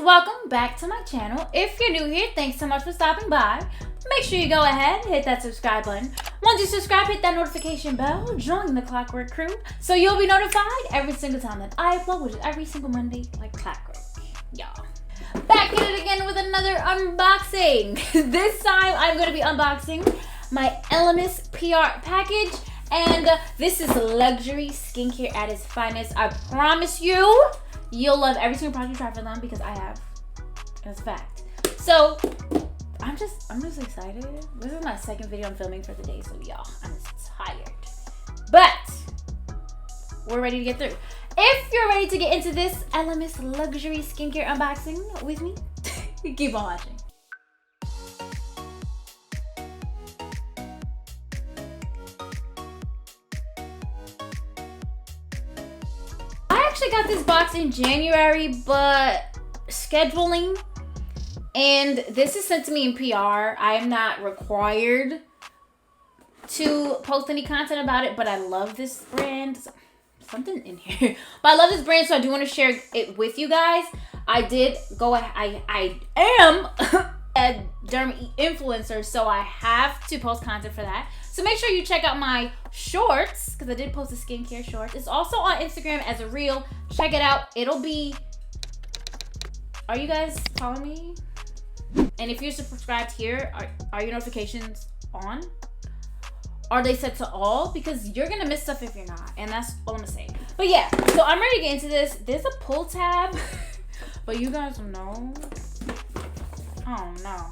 welcome back to my channel. If you're new here, thanks so much for stopping by. Make sure you go ahead and hit that subscribe button. Once you subscribe, hit that notification bell, join the Clockwork crew, so you'll be notified every single time that I upload, which is every single Monday, like clockwork, y'all. Back at it again with another unboxing. This time, I'm going to be unboxing my Elemis PR package, and this is luxury skincare at its finest. I promise you, you'll love every single product you try from them because I have. That's a fact. So I'm just excited. This is my second video I'm filming for the day, so y'all, I'm tired. But we're ready to get through. If you're ready to get into this Elemis luxury skincare unboxing with me, keep on watching. I actually got this box in January, but scheduling, and this is sent to me in PR. I am not required to post any content about it, but I love this brand. Something in here, but I love this brand, so I do want to share it with you guys. I am a derm influencer, so I have to post content for that. So make sure you check out my shorts, because I did post a skincare short. It's also on Instagram as ARiiE. Check it out. It'll be... Are you guys following me? And if you're subscribed here, are your notifications on? Are they set to all? Because you're gonna miss stuff if you're not, and that's all I'm gonna say. But yeah, so I'm ready to get into this. There's a pull tab, but you guys know, oh no,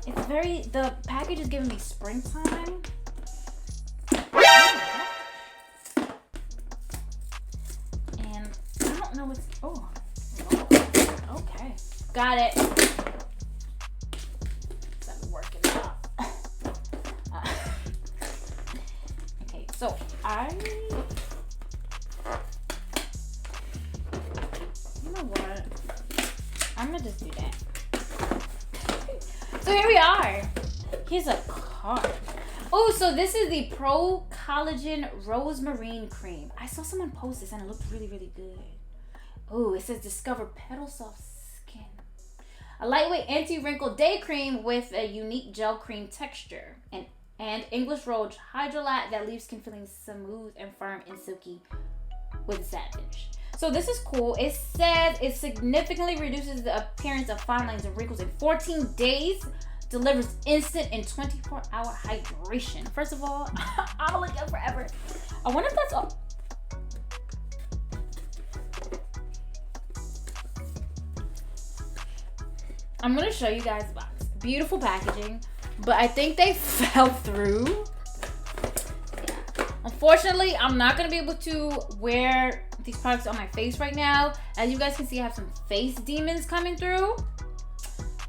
it's very, the package is giving me springtime. And I don't know what's, oh, okay, got it. So you know what? I'm gonna just do that. So here we are. Here's a card. Oh, so this is the Pro Collagen Rosemarine Cream. I saw someone post this and it looked really, really good. Oh, it says Discover Petal Soft Skin. A lightweight anti-wrinkle day cream with a unique gel cream texture. And English Rose Hydrolat that leaves skin feeling smooth and firm and silky with a satin finish. So this is cool. It says it significantly reduces the appearance of fine lines and wrinkles in 14 days. Delivers instant and 24-hour hydration. First of all, I'm gonna look up forever. I wonder if that's all. I'm gonna show you guys the box. Beautiful packaging. But I think they fell through. Yeah. Unfortunately, I'm not going to be able to wear these products on my face right now. As you guys can see, I have some face demons coming through.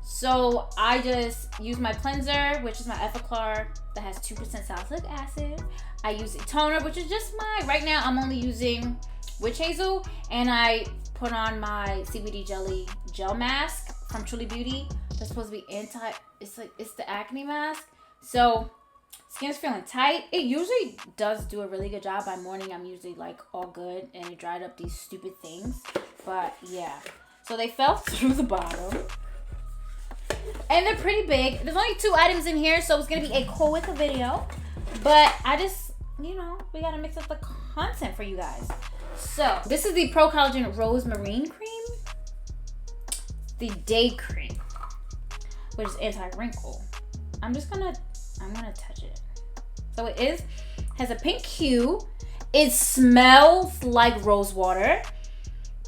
So I just use my cleanser, which is my Effaclar that has 2% salicylic acid. I use a toner, which is just right now I'm only using witch hazel. And I put on my CBD jelly gel mask from Truly Beauty. That's supposed to be it's the acne mask. So skin's feeling tight. It usually does do a really good job. By morning I'm usually like all good and it dried up these stupid things. But yeah, so they fell through the bottom and they're pretty big. There's only 2 items in here, so it's gonna be a quick video, but I just, you know, we gotta mix up the content for you guys. So this is the Pro Collagen Rosemarine Cream, the day cream, which is anti-wrinkle. I'm gonna touch it. So it has a pink hue. It smells like rose water.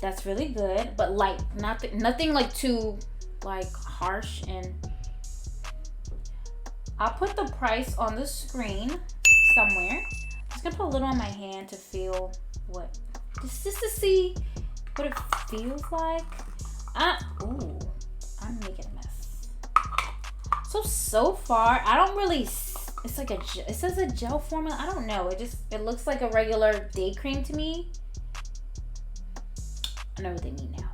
That's really good, but light, nothing like too like harsh. And I'll put the price on the screen somewhere. I'm just gonna put a little on my hand to feel what, just to see what it feels like. Ooh, I'm making a mess. So far, I don't really, it's like it says a gel formula. I don't know. It looks like a regular day cream to me. I know what they mean now.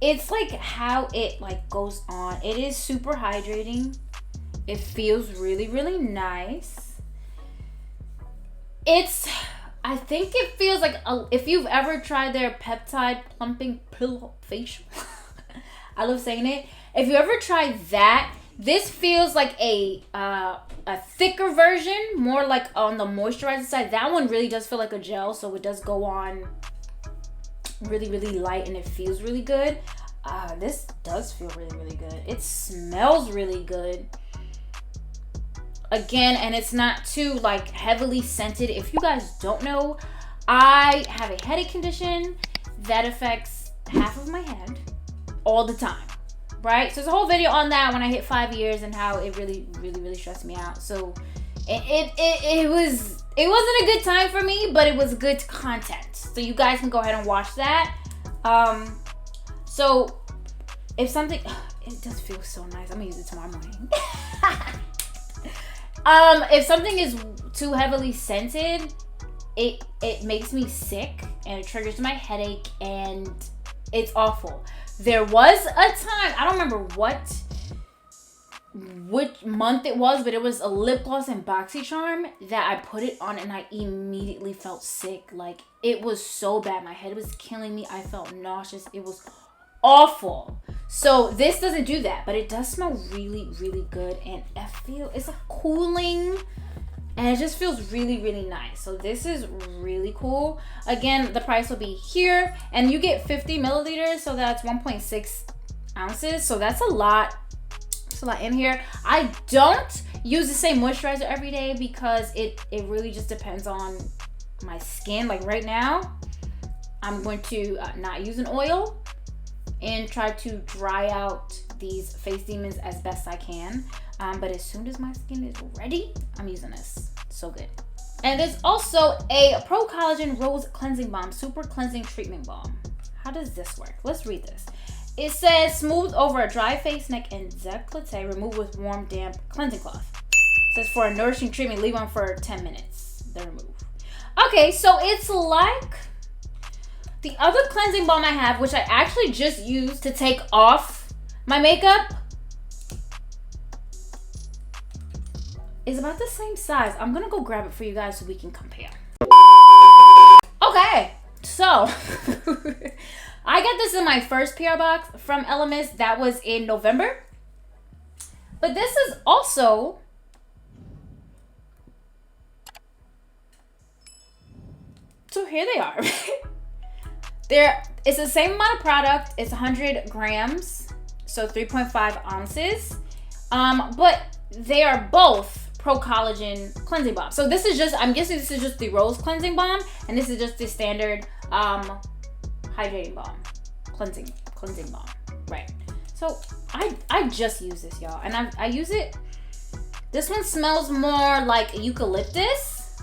It's like how it like goes on. It is super hydrating. It feels really, really nice. I think it feels like if you've ever tried their peptide plumping pill facial. I love saying it. If you ever try that, this feels like a thicker version, more like on the moisturizer side. That one really does feel like a gel, so it does go on really, really light and it feels really good. This does feel really, really good. It smells really good. Again, and it's not too like heavily scented. If you guys don't know, I have a headache condition that affects half of my head all the time, right? So there's a whole video on that when I hit 5 years and how it really, really, really stressed me out. So it wasn't a good time for me, but it was good content. So you guys can go ahead and watch that. So if something, it does feel so nice. I'm gonna use it tomorrow morning. If something is too heavily scented, it makes me sick and it triggers my headache and it's awful. There was a time, I don't remember which month it was, but it was a lip gloss and BoxyCharm that I put it on and I immediately felt sick. Like, it was so bad. My head was killing me. I felt nauseous. It was awful. So this doesn't do that, but it does smell really, really good, and I feel it's a cooling, and it just feels really, really nice. So this is really cool. Again, the price will be here, and you get 50 milliliters, so that's 1.6 ounces. So that's a lot. It's a lot in here. I don't use the same moisturizer every day because it really just depends on my skin. Like right now, I'm going to not use an oil and try to dry out these face demons as best I can. But as soon as my skin is ready, I'm using this. So good. And there's also a Pro Collagen Rose Cleansing Balm, Super Cleansing Treatment Balm. How does this work? Let's read this. It says, smooth over a dry face, neck, and décolleté. Remove with warm, damp cleansing cloth. It says for a nourishing treatment, leave on for 10 minutes. Then remove. Okay, so it's like the other cleansing balm I have, which I actually just used to take off my makeup, is about the same size. I'm gonna go grab it for you guys so we can compare. Okay, so I got this in my first PR box from Elemis. That was in November. But this is also so here they are. It's the same amount of product. It's 100 grams, so 3.5 ounces. But they are both Pro Collagen Cleansing Balm. So this is just, I'm guessing this is just the Rose Cleansing Balm, and this is just the standard hydrating balm, cleansing balm, right? So I just use this, y'all, and I use it. This one smells more like eucalyptus,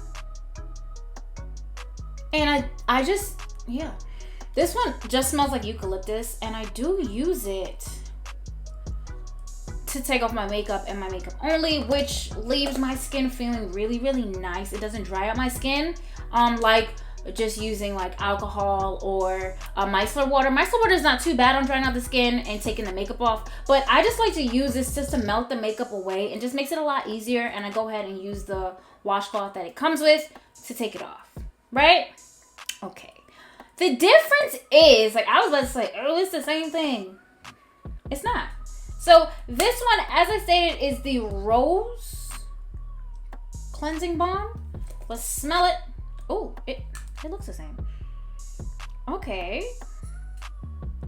and I just, yeah. This one just smells like eucalyptus, and I do use it to take off my makeup and my makeup only, which leaves my skin feeling really, really nice. It doesn't dry out my skin like just using like alcohol or micellar water. Micellar water is not too bad on drying out the skin and taking the makeup off, but I just like to use this just to melt the makeup away and just makes it a lot easier. And I go ahead and use the washcloth that it comes with to take it off, right? Okay. The difference is, like, I was about to say, oh, it's the same thing. It's not. So this one, as I stated, is the Rose Cleansing Balm. Let's smell it. Oh, it looks the same. Okay.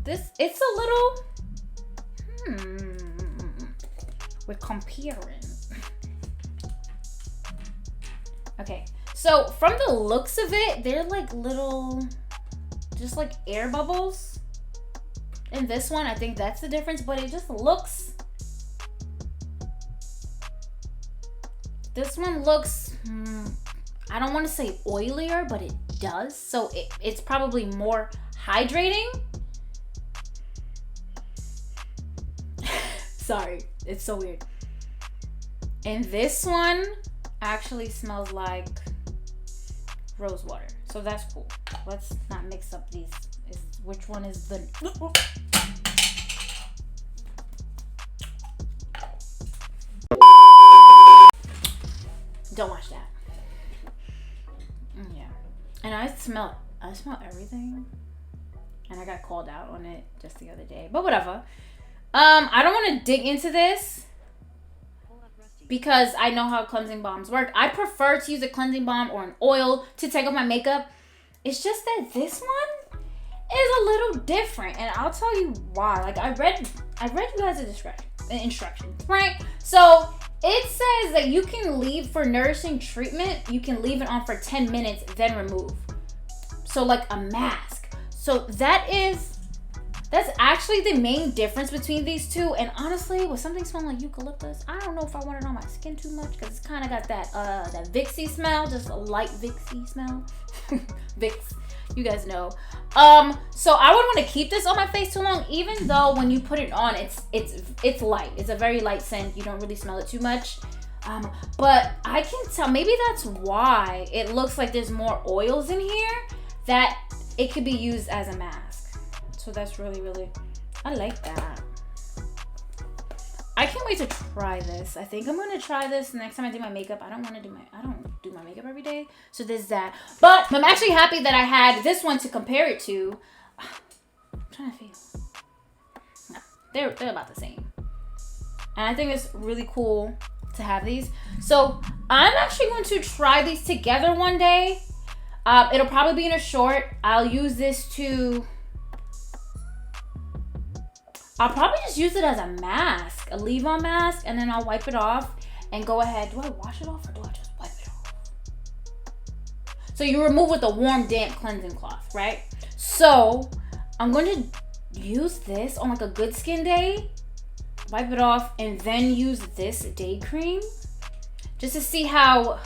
It's a little, we're comparing. Okay, so from the looks of it, they're like little, just like air bubbles. In this one, I think that's the difference, but it just looks, this one looks, I don't want to say oilier, but it does. So it's probably more hydrating. Sorry, it's so weird. And this one actually smells like rose water. So that's cool. Let's not mix up these. Which one is the... Don't watch that. Yeah. And I smell everything. And I got called out on it just the other day. But whatever. I don't want to dig into this because I know how cleansing balms work. I prefer to use a cleansing balm or an oil to take off my makeup. It's just that this one is a little different, and I'll tell you why. Like I read you guys the instructions, right? So it says that you can leave for nourishing treatment. You can leave it on for 10 minutes, then remove. So like a mask. So that's actually the main difference between these two. And honestly, with something smelling like eucalyptus, I don't know if I want it on my skin too much because it's kind of got that Vixy smell, just a light Vixy smell. Vicks, you guys know. So I would want to keep this on my face too long, even though when you put it on, it's light. It's a very light scent. You don't really smell it too much. But I can tell, maybe that's why it looks like there's more oils in here, that it could be used as a mask. So that's really, really, I like that. I can't wait to try this. I think I'm gonna try this next time I do my makeup. I don't do my makeup every day, so there's that. But I'm actually happy that I had this one to compare it to. I'm trying to feel. No, they're about the same. And I think it's really cool to have these. So I'm actually going to try these together one day. It'll probably be in a short. I'll use this to, I'll probably just use it as a mask, a leave-on mask, and then I'll wipe it off and go ahead. Do I wash it off or do I just wipe it off? So you remove with a warm, damp cleansing cloth, right? So I'm going to use this on like a good skin day, wipe it off, and then use this day cream just to see how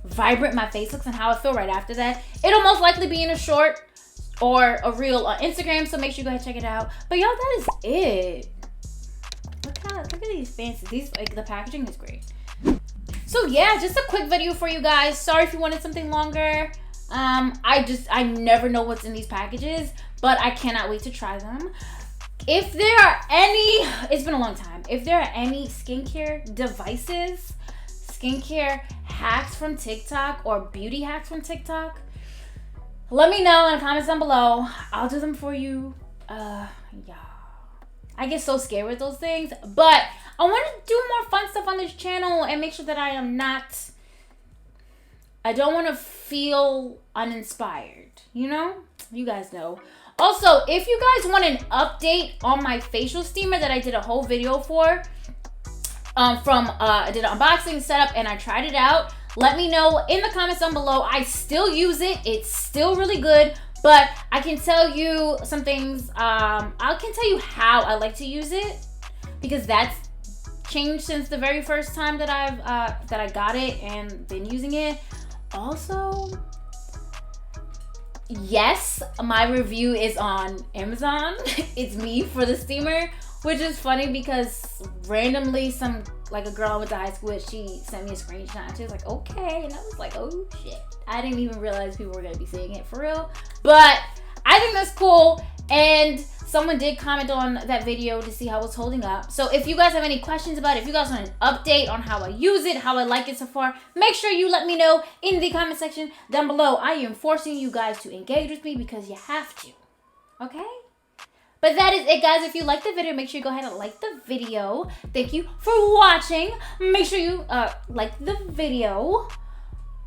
vibrant my face looks and how I feel right after that. It'll most likely be in a short or a reel on Instagram, so make sure you go ahead and check it out. But y'all, that is it. Look at these fancy. These, like, the packaging is great. So yeah, just a quick video for you guys. Sorry if you wanted something longer. I never know what's in these packages, but I cannot wait to try them. If there are any, it's been a long time. If there are any skincare devices, skincare hacks from TikTok or beauty hacks from TikTok, let me know in the comments down below. I'll do them for you. Yeah. I get so scared with those things, but I want to do more fun stuff on this channel and make sure that I don't want to feel uninspired, you know? You guys know. Also, if you guys want an update on my facial steamer that I did a whole video for, I did an unboxing setup and I tried it out, let me know in the comments down below. I still use it. It's still really good, but I can tell you some things. I can tell you how I like to use it because that's changed since the very first time that I got it and been using it. Also, yes, my review is on Amazon. It's me for the steamer, which is funny because randomly a girl I went to high school with, she sent me a screenshot and she was like, okay, and I was like, oh shit. I didn't even realize people were gonna be seeing it for real, but I think that's cool. And someone did comment on that video to see how it's holding up. So if you guys have any questions about it, if you guys want an update on how I use it, how I like it so far, make sure you let me know in the comment section down below. I am forcing you guys to engage with me because you have to, okay? But that is it, guys. If you liked the video, make sure you go ahead and like the video. Thank you for watching. Make sure you like the video.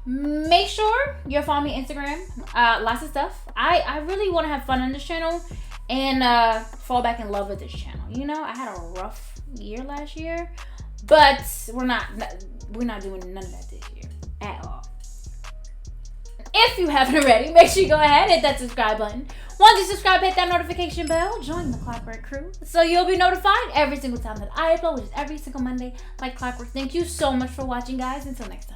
Make sure you're following me on Instagram. Lots of stuff. I really want to have fun on this channel and fall back in love with this channel. You know, I had a rough year last year, but we're not doing none of that this year at all. If you haven't already, make sure you go ahead and hit that subscribe button. Once you subscribe, hit that notification bell, join the Clockwork crew, so you'll be notified every single time that I upload, which is every single Monday, like clockwork. Thank you so much for watching, guys. Until next time.